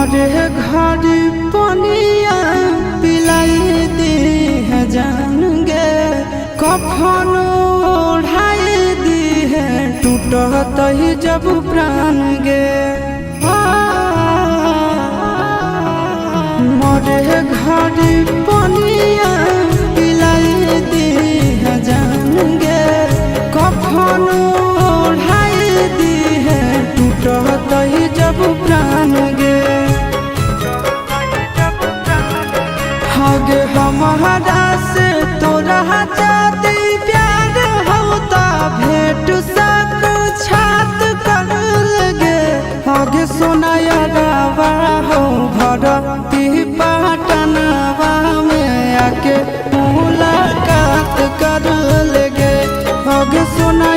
मोरे घर पनिया पिलाई दी है जान गे, कफन ओढ़ाई दी है टूटत ही जब प्राण गे। मोरे घर पनिया पिलाई दी है जान गे, कफन ओढ़ाई दी है टूटत ही जब प्राण गे। हगे हमारा से तोरा जाती प्यार होता भेंट सक छात कर लगे। हगे सोनाया गावा हो भरती पाटनवा में आके मुलाकात कर लगे। हगे सोना